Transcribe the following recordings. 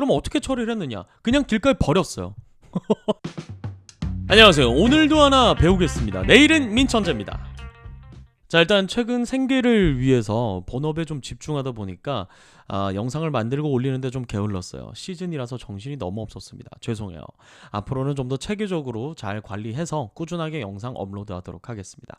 그럼 어떻게 처리를 했느냐? 그냥 길가에 버렸어요. 안녕하세요. 오늘도 하나 배우겠습니다. 내일은 민천재입니다. 자, 일단 최근 생계를 위해서 본업에 좀 집중하다 보니까 영상을 만들고 올리는데 좀 게을렀어요. 시즌이라서 정신이 너무 없었습니다. 죄송해요. 앞으로는 좀 더 체계적으로 잘 관리해서 꾸준하게 영상 업로드하도록 하겠습니다.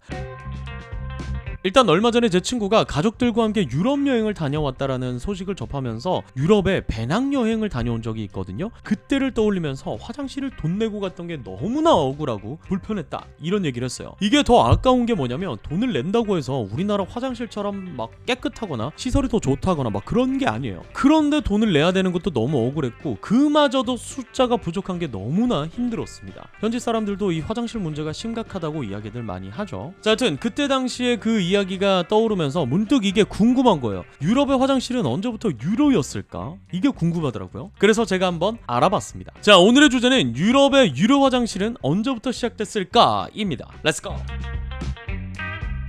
일단 얼마 전에 제 친구가 가족들과 함께 유럽 여행을 다녀왔다라는 소식을 접하면서 유럽에 배낭여행을 다녀온 적이 있거든요. 그때를 떠올리면서 화장실을 돈 내고 갔던 게 너무나 억울하고 불편했다, 이런 얘기를 했어요. 이게 더 아까운 게 뭐냐면 돈을 낸다고 해서 우리나라 화장실처럼 막 깨끗하거나 시설이 더 좋다거나 막 그런 게 아니에요. 그런데 돈을 내야 되는 것도 너무 억울했고 그마저도 숫자가 부족한 게 너무나 힘들었습니다. 현지 사람들도 이 화장실 문제가 심각하다고 이야기들 많이 하죠. 자, 하여튼 그때 당시에 그 이야기가 떠오르면서 문득 이게 궁금한 거예요. 유럽의 화장실은 언제부터 유료였을까? 이게 궁금하더라고요. 그래서 제가 한번 알아봤습니다. 자, 오늘의 주제는 유럽의 유료 화장실은 언제부터 시작됐을까? 입니다. 렛츠고!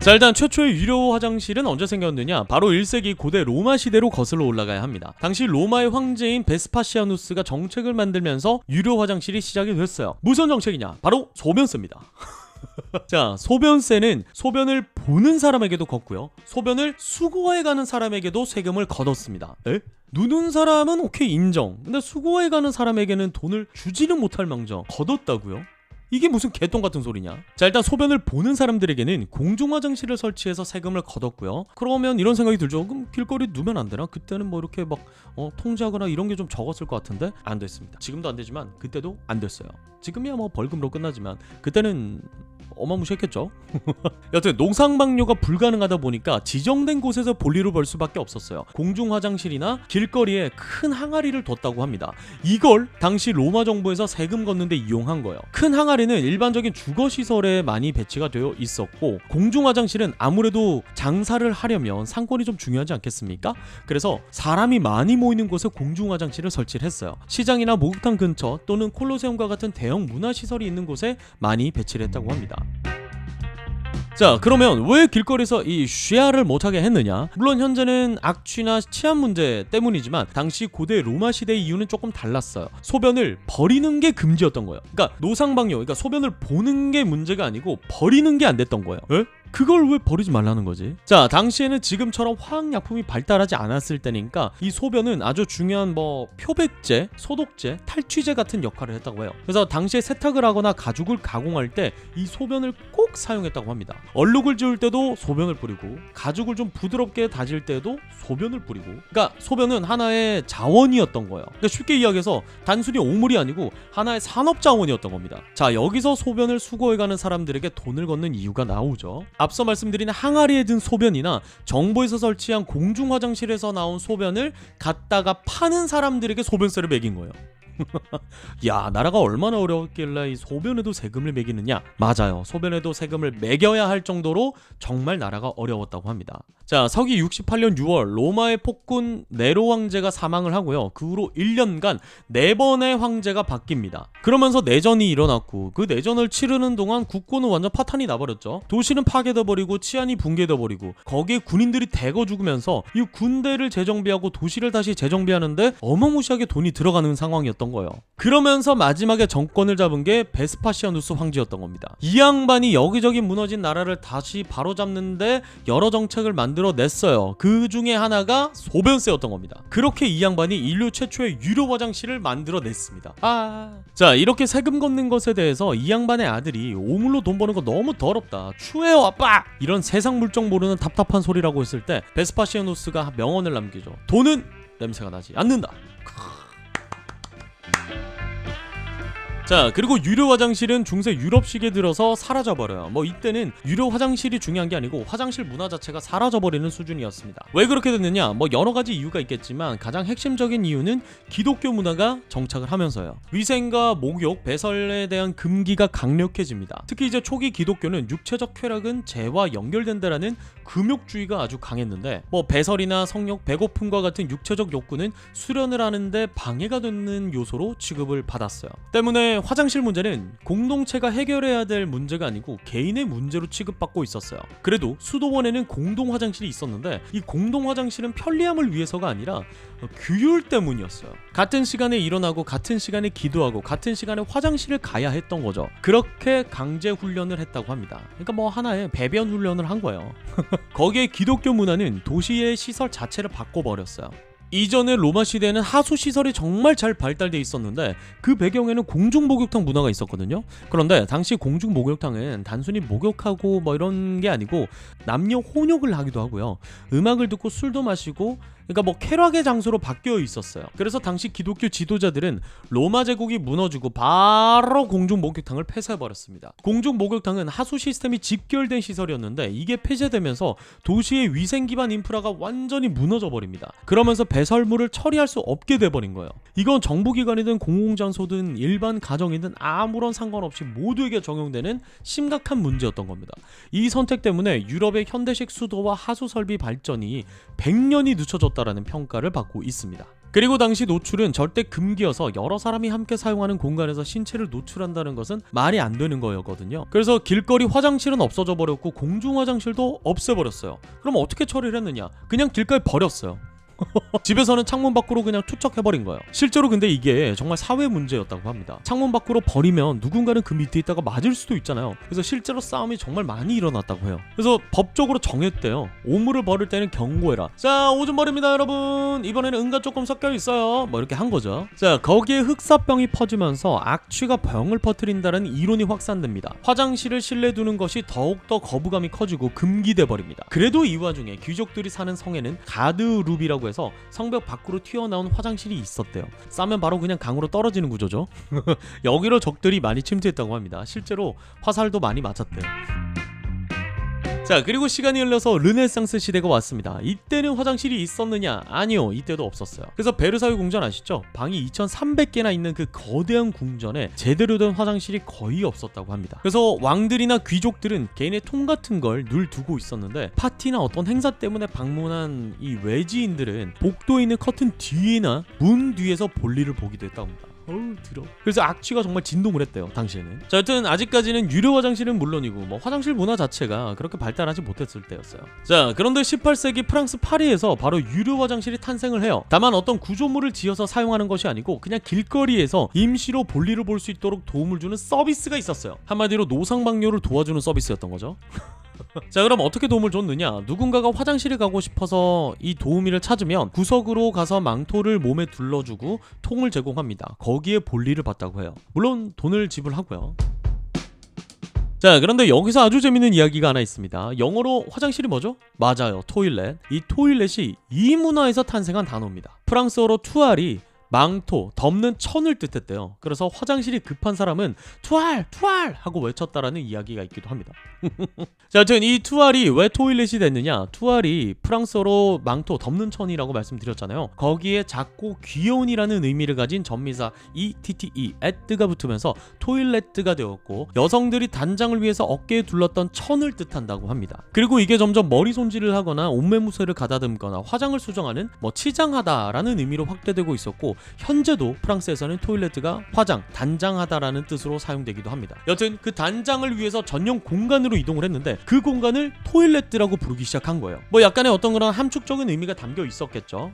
자, 일단 최초의 유료 화장실은 언제 생겼느냐? 바로 1세기 고대 로마 시대로 거슬러 올라가야 합니다. 당시 로마의 황제인 베스파시아누스가 정책을 만들면서 유료 화장실이 시작이 됐어요. 무슨 정책이냐? 바로 소변세입니다. 자, 소변세는 소변을 보는 사람에게도 걷고요, 소변을 수거해 가는 사람에게도 세금을 걷었습니다. 에? 누는 사람은 오케이, 인정. 근데 수거해 가는 사람에게는 돈을 주지는 못할 망정 걷었다고요? 이게 무슨 개똥 같은 소리냐? 자, 일단 소변을 보는 사람들에게는 공중 화장실을 설치해서 세금을 걷었고요. 그러면 이런 생각이 들죠. 그럼 길거리 누면 안 되나? 그때는 뭐 이렇게 막 통제하거나 이런 게 좀 적었을 것 같은데 안 됐습니다. 지금도 안 되지만 그때도 안 됐어요. 지금이야 뭐 벌금으로 끝나지만 그때는 어마무시했겠죠. 여튼 농상방뇨가 불가능하다 보니까 지정된 곳에서 볼일을 벌 수밖에 없었어요. 공중 화장실이나 길거리에 큰 항아리를 뒀다고 합니다. 이걸 당시 로마 정부에서 세금 걷는데 이용한 거예요. 큰 항아리는 일반적인 주거시설에 많이 배치가 되어 있었고, 공중 화장실은 아무래도 장사를 하려면 상권이 좀 중요하지 않겠습니까? 그래서 사람이 많이 모이는 곳에 공중 화장실을 설치를 했어요. 시장이나 목욕탕 근처 또는 콜로세움과 같은 대형 문화시설이 있는 곳에 많이 배치를 했다고 합니다. 자, 그러면 왜 길거리에서 이 쉬야를 못하게 했느냐? 물론 현재는 악취나 치안 문제 때문이지만 당시 고대 로마 시대의 이유는 조금 달랐어요. 소변을 버리는 게 금지였던 거예요. 그러니까 노상방뇨, 그러니까 소변을 보는 게 문제가 아니고 버리는 게 안 됐던 거예요. 에? 그걸 왜 버리지 말라는 거지? 자, 당시에는 지금처럼 화학약품이 발달하지 않았을 때니까 이 소변은 아주 중요한 표백제, 소독제, 탈취제 같은 역할을 했다고 해요. 그래서 당시에 세탁을 하거나 가죽을 가공할 때 이 소변을 꼭 사용했다고 합니다. 얼룩을 지울 때도 소변을 뿌리고, 가죽을 좀 부드럽게 다질 때도 소변을 뿌리고, 그러니까 소변은 하나의 자원이었던 거예요. 그러니까 쉽게 이야기해서 단순히 오물이 아니고 하나의 산업자원이었던 겁니다. 자, 여기서 소변을 수거해가는 사람들에게 돈을 걷는 이유가 나오죠. 앞서 말씀드린 항아리에 든 소변이나 정부에서 설치한 공중 화장실에서 나온 소변을 갖다가 파는 사람들에게 소변세를 매긴 거예요. 야, 나라가 얼마나 어려웠길래 이 소변에도 세금을 매기느냐? 맞아요. 소변에도 세금을 매겨야 할 정도로 정말 나라가 어려웠다고 합니다. 자, 서기 68년 6월 로마의 폭군 네로 황제가 사망을 하고요. 그 후로 1년간 4번의 황제가 바뀝니다. 그러면서 내전이 일어났고, 그 내전을 치르는 동안 국고는 완전 파탄이 나버렸죠. 도시는 파괴돼 버리고 치안이 붕괴돼 버리고, 거기에 군인들이 대거 죽으면서 이 군대를 재정비하고 도시를 다시 재정비하는데 어마무시하게 돈이 들어가는 상황이었던 거예요. 그러면서 마지막에 정권을 잡은 게 베스파시아누스 황제였던 겁니다. 이 양반이 여기저기 무너진 나라를 다시 바로잡는데 여러 정책을 만들어냈어요. 그 중에 하나가 소변세였던 겁니다. 그렇게 이 양반이 인류 최초의 유료 화장실을 만들어냈습니다. 자, 이렇게 세금 걷는 것에 대해서 이 양반의 아들이 오물로 돈 버는 거 너무 더럽다, 추해요 아빠, 이런 세상 물정 모르는 답답한 소리라고 했을 때 베스파시아누스가 명언을 남기죠. 돈은 냄새가 나지 않는다. 자, 그리고 유료 화장실은 중세 유럽 시기에 들어서 사라져버려요. 이때는 유료 화장실이 중요한 게 아니고 화장실 문화 자체가 사라져버리는 수준이었습니다. 왜 그렇게 됐느냐? 여러가지 이유가 있겠지만 가장 핵심적인 이유는 기독교 문화가 정착을 하면서요. 위생과 목욕, 배설에 대한 금기가 강력해집니다. 특히 이제 초기 기독교는 육체적 쾌락은 죄와 연결된다라는 금욕주의가 아주 강했는데, 배설이나 성욕, 배고픔과 같은 육체적 욕구는 수련을 하는데 방해가 되는 요소로 취급을 받았어요. 때문에 화장실 문제는 공동체가 해결해야 될 문제가 아니고 개인의 문제로 취급받고 있었어요. 그래도 수도원에는 공동 화장실이 있었는데 이 공동 화장실은 편리함을 위해서가 아니라 규율 때문이었어요. 같은 시간에 일어나고 같은 시간에 기도하고 같은 시간에 화장실을 가야 했던 거죠. 그렇게 강제 훈련을 했다고 합니다. 그러니까 뭐 하나의 배변 훈련을 한 거예요. 거기에 기독교 문화는 도시의 시설 자체를 바꿔버렸어요. 이전에 로마 시대에는 하수 시설이 정말 잘 발달돼 있었는데 그 배경에는 공중 목욕탕 문화가 있었거든요. 그런데 당시 공중 목욕탕은 단순히 목욕하고 뭐 이런 게 아니고 남녀 혼욕을 하기도 하고요. 음악을 듣고 술도 마시고, 그러니까 뭐 쾌락의 장소로 바뀌어 있었어요. 그래서 당시 기독교 지도자들은 로마 제국이 무너지고 바로 공중 목욕탕을 폐쇄해버렸습니다. 공중 목욕탕은 하수 시스템이 직결된 시설이었는데 이게 폐쇄되면서 도시의 위생 기반 인프라가 완전히 무너져 버립니다. 그러면서 배설물을 처리할 수 없게 돼버린 거예요. 이건 정부기관이든 공공장소든 일반 가정이든 아무런 상관없이 모두에게 적용되는 심각한 문제였던 겁니다. 이 선택 때문에 유럽의 현대식 수도와 하수 설비 발전이 100년이 늦춰졌다라는 평가를 받고 있습니다. 그리고 당시 노출은 절대 금기여서 여러 사람이 함께 사용하는 공간에서 신체를 노출한다는 것은 말이 안 되는 거였거든요. 그래서 길거리 화장실은 없어져 버렸고 공중 화장실도 없애버렸어요. 그럼 어떻게 처리를 했느냐? 그냥 길가에 버렸어요. 집에서는 창문 밖으로 그냥 투척해버린 거예요. 실제로 근데 이게 정말 사회 문제였다고 합니다. 창문 밖으로 버리면 누군가는 그 밑에 있다가 맞을 수도 있잖아요. 그래서 실제로 싸움이 정말 많이 일어났다고 해요. 그래서 법적으로 정했대요. 오물을 버릴 때는 경고해라. 자, 오줌 버립니다 여러분. 이번에는 응가 조금 섞여 있어요. 뭐 이렇게 한 거죠. 자, 거기에 흑사병이 퍼지면서 악취가 병을 퍼뜨린다는 이론이 확산됩니다. 화장실을 실내 두는 것이 더욱더 거부감이 커지고 금기돼 버립니다. 그래도 이 와중에 귀족들이 사는 성에는 가드룹이라고 해서 성벽 밖으로 튀어나온 화장실이 있었대요. 싸면 바로 그냥 강으로 떨어지는 구조죠. 여기로 적들이 많이 침투했다고 합니다. 실제로 화살도 많이 맞았대요. 자, 그리고 시간이 흘러서 르네상스 시대가 왔습니다. 이때는 화장실이 있었느냐? 아니요, 이때도 없었어요. 그래서 베르사유 궁전 아시죠? 방이 2300개나 있는 그 거대한 궁전에 제대로 된 화장실이 거의 없었다고 합니다. 그래서 왕들이나 귀족들은 개인의 통 같은 걸 늘 두고 있었는데 파티나 어떤 행사 때문에 방문한 이 외지인들은 복도에 있는 커튼 뒤나 문 뒤에서 볼일을 보기도 했다고 합니다. 어우 들어. 그래서 악취가 정말 진동을 했대요 당시에는. 자, 여튼 아직까지는 유료 화장실은 물론이고 뭐 화장실 문화 자체가 그렇게 발달하지 못했을 때였어요. 자, 그런데 18세기 프랑스 파리에서 바로 유료 화장실이 탄생을 해요. 다만 어떤 구조물을 지어서 사용하는 것이 아니고 그냥 길거리에서 임시로 볼일을 볼 수 있도록 도움을 주는 서비스가 있었어요. 한마디로 노상방뇨를 도와주는 서비스였던 거죠. 자, 그럼 어떻게 도움을 줬느냐? 누군가가 화장실에 가고 싶어서 이 도우미를 찾으면 구석으로 가서 망토를 몸에 둘러주고 통을 제공합니다. 거기에 볼일을 봤다고 해요. 물론 돈을 지불하고요. 자, 그런데 여기서 아주 재밌는 이야기가 하나 있습니다. 영어로 화장실이 뭐죠? 맞아요, 토일렛. 이 토일렛이 이 문화에서 탄생한 단어입니다. 프랑스어로 투알이 망토, 덮는 천을 뜻했대요. 그래서 화장실이 급한 사람은 투알! 투알! 하고 외쳤다라는 이야기가 있기도 합니다. 자, 여튼 이 투알이 왜 토일렛이 됐느냐? 투알이 프랑스어로 망토, 덮는 천이라고 말씀드렸잖아요. 거기에 작고 귀여운이라는 의미를 가진 전미사 ETTE, 에뜨가 붙으면서 토일렛가 되었고 여성들이 단장을 위해서 어깨에 둘렀던 천을 뜻한다고 합니다. 그리고 이게 점점 머리 손질을 하거나 옷매무새를 가다듬거나 화장을 수정하는 치장하다라는 의미로 확대되고 있었고 현재도 프랑스에서는 토일렛가 화장, 단장하다라는 뜻으로 사용되기도 합니다. 여튼 그 단장을 위해서 전용 공간으로 이동을 했는데 그 공간을 토일렛이라고 부르기 시작한 거예요. 뭐 약간의 어떤 그런 함축적인 의미가 담겨 있었겠죠.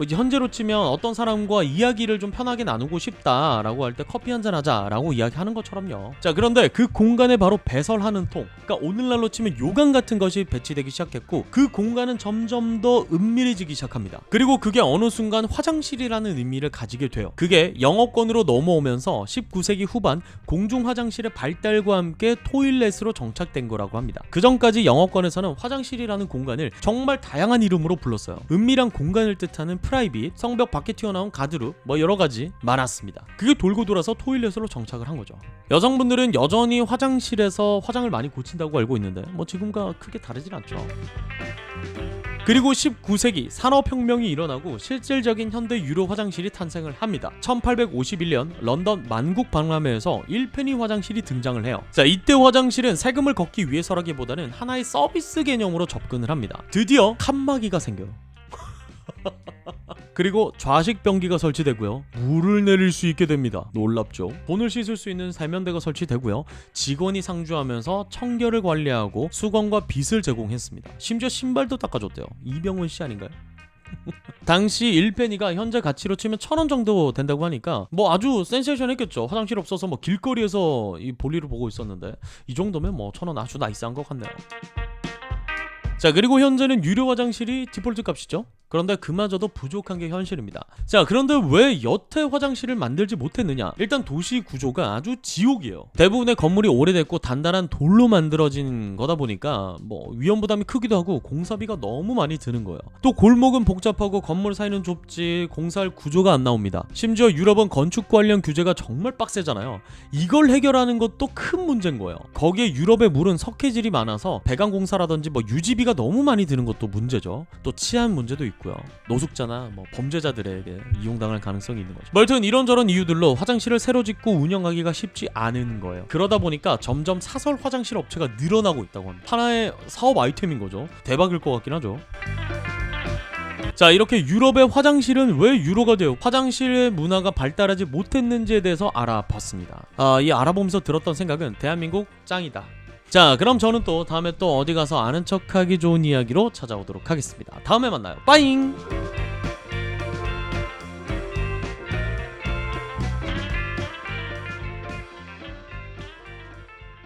현재로 치면 어떤 사람과 이야기를 좀 편하게 나누고 싶다라고 할 때 커피 한잔 하자라고 이야기하는 것처럼요. 자, 그런데 그 공간에 바로 배설하는 통, 그러니까 오늘날로 치면 요강 같은 것이 배치되기 시작했고 그 공간은 점점 더 은밀해지기 시작합니다. 그리고 그게 어느 순간 화장실이라는 의미를 가지게 돼요. 그게 영어권으로 넘어오면서 19세기 후반 공중 화장실의 발달과 함께 토일렛으로 정착된 거라고 합니다. 그 전까지 영어권에서는 화장실이라는 공간을 정말 다양한 이름으로 불렀어요. 은밀한 공간을 뜻하는 프라이빗, 성벽 밖에 튀어나온 가드루, 뭐 여러 가지 많았습니다. 그게 돌고 돌아서 토일렛으로 정착을 한 거죠. 여성분들은 여전히 화장실에서 화장을 많이 고친다고 알고 있는데 뭐 지금과 크게 다르진 않죠. 그리고 19세기 산업혁명이 일어나고 실질적인 현대 유료 화장실이 탄생을 합니다. 1851년 런던 만국박람회에서 1페니 화장실이 등장을 해요. 자, 이때 화장실은 세금을 걷기 위해서라기보다는 하나의 서비스 개념으로 접근을 합니다. 드디어 칸막이가 생겨요. 그리고 좌식 변기가 설치되고요. 물을 내릴 수 있게 됩니다. 놀랍죠? 돈을 씻을 수 있는 세면대가 설치되고요. 직원이 상주하면서 청결을 관리하고 수건과 빗을 제공했습니다. 심지어 신발도 닦아줬대요. 이병헌 씨 아닌가요? 당시 1페니가 현재 가치로 치면 1,000원 정도 된다고 하니까 뭐 아주 센세이션했겠죠. 화장실 없어서 뭐 길거리에서 이 볼일을 보고 있었는데 이 정도면 뭐 1,000원 아주 나이스한 것 같네요. 자, 그리고 현재는 유료 화장실이 디폴트 값이죠. 그런데 그마저도 부족한 게 현실입니다. 자, 그런데 왜 여태 화장실을 만들지 못했느냐? 일단 도시 구조가 아주 지옥이에요. 대부분의 건물이 오래됐고 단단한 돌로 만들어진 거다 보니까 뭐 위험 부담이 크기도 하고 공사비가 너무 많이 드는 거예요. 또 골목은 복잡하고 건물 사이는 좁지 공사할 구조가 안 나옵니다. 심지어 유럽은 건축 관련 규제가 정말 빡세잖아요. 이걸 해결하는 것도 큰 문제인 거예요. 거기에 유럽의 물은 석회질이 많아서 배관 공사라든지 뭐 유지비가 너무 많이 드는 것도 문제죠. 또 치안 문제도 있고요. 노숙자나 뭐 범죄자들에게 이용당할 가능성이 있는 거죠. 여튼 이런저런 이유들로 화장실을 새로 짓고 운영하기가 쉽지 않은 거예요. 그러다 보니까 점점 사설 화장실 업체가 늘어나고 있다고 합니다. 하나의 사업 아이템인 거죠. 대박일 것 같긴 하죠. 자, 이렇게 유럽의 화장실은 왜 유로가 돼요? 화장실의 문화가 발달하지 못했는지에 대해서 알아봤습니다. 이 알아보면서 들었던 생각은 대한민국 짱이다. 자, 그럼 저는 또 다음에 또 어디 가서 아는 척하기 좋은 이야기로 찾아오도록 하겠습니다. 다음에 만나요. 빠잉.